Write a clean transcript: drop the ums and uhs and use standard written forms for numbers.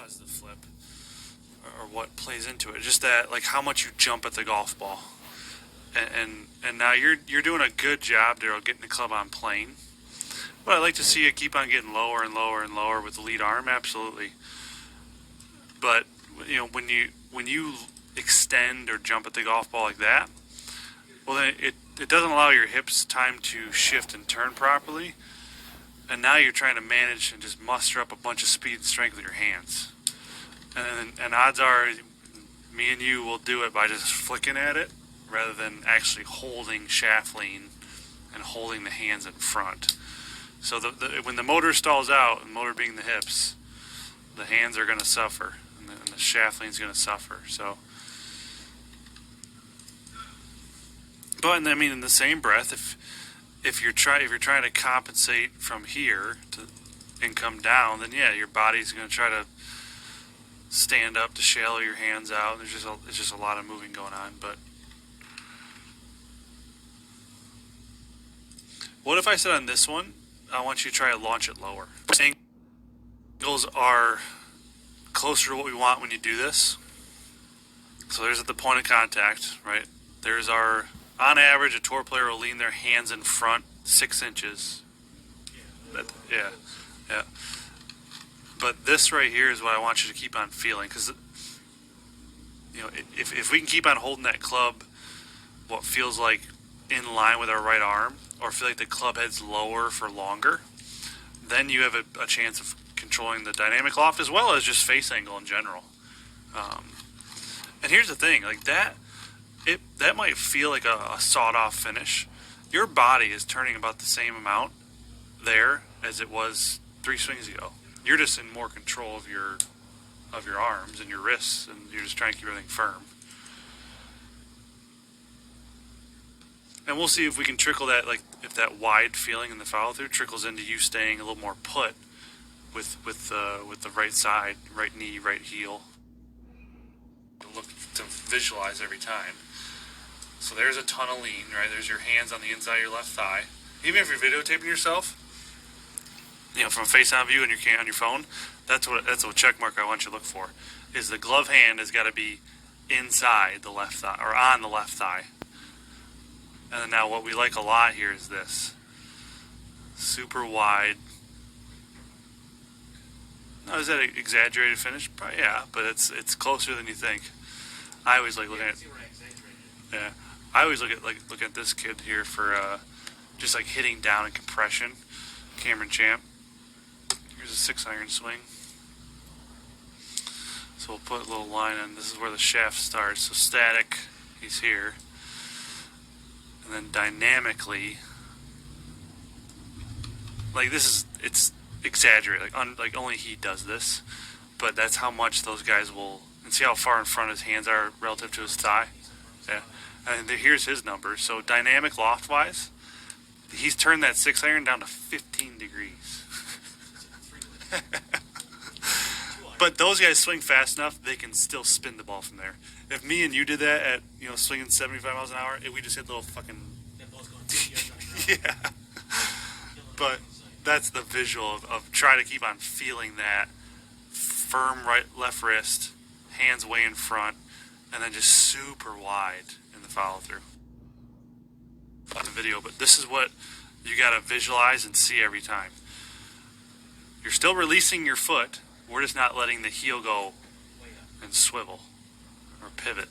cause the flip or what plays into it. Just that, like, how much you jump at the golf ball. And now you're doing a good job, Daryl, getting the club on plane. But I'd like to see you keep on getting lower and lower and lower with the lead arm, absolutely. But you know, when you extend or jump at the golf ball like that, well, then it doesn't allow your hips time to shift and turn properly. And now you're trying to manage and just muster up a bunch of speed and strength with your hands. And odds are, me and you will do it by just flicking at it rather than actually holding shaft lean and holding the hands in front. So when the motor stalls out, the motor being the hips, the hands are going to suffer, and the shaft lean is going to suffer. So, but I mean, in the same breath, if you're trying to compensate from here and come down, then yeah, your body's going to try to stand up to shallow your hands out. There's just a lot of moving going on. But what if I said on this one, I want you to try to launch it lower? Angles are closer to what we want when you do this. So there's at the point of contact, right? There's our, on average, a tour player will lean their hands in front 6 inches. Yeah. But this right here is what I want you to keep on feeling, because you know, if we can keep on holding that club, what feels like in line with our right arm, or feel like the club head's lower for longer, then you have a chance of controlling the dynamic loft as well as just face angle in general. And here's the thing, like that might feel like a sawed-off finish. Your body is turning about the same amount there as it was 3 swings ago. You're just in more control of your arms and your wrists, and you're just trying to keep everything firm. And we'll see if we can trickle that, like if that wide feeling in the follow through trickles into you staying a little more put with the right side, right knee, right heel. Look to visualize every time. So there's a ton of lean, right? There's your hands on the inside of your left thigh. Even if you're videotaping yourself, you know, from face on view and on your phone, that's a check mark I want you to look for. Is the glove hand has got to be inside the left thigh or on the left thigh. And then now what we like a lot here is this. Super wide. Now, is that an exaggerated finish? Probably, yeah, but it's closer than you think. I always like looking at. Yeah, I always look at this kid here for just like hitting down and compression. Cameron Champ. Here's a 6-iron swing. So we'll put a little line in. This is where the shaft starts. So static, he's here. And then dynamically, like it's exaggerated. Like only he does this. But that's how much those guys will, and see how far in front his hands are relative to his thigh. Yeah. And here's his number. So dynamic loft wise, he's turned that 6-iron down to 15 degrees. But those guys swing fast enough, they can still spin the ball from there. If me and you did that at, you know, swinging 75 miles an hour, we just hit little fucking... Yeah. But that's the visual of try to keep on feeling that firm left wrist, hands way in front, and then just super wide in the follow through on the video. But this is what you got to visualize and see every time. You're still releasing your foot. We're just not letting the heel go and swivel or pivot.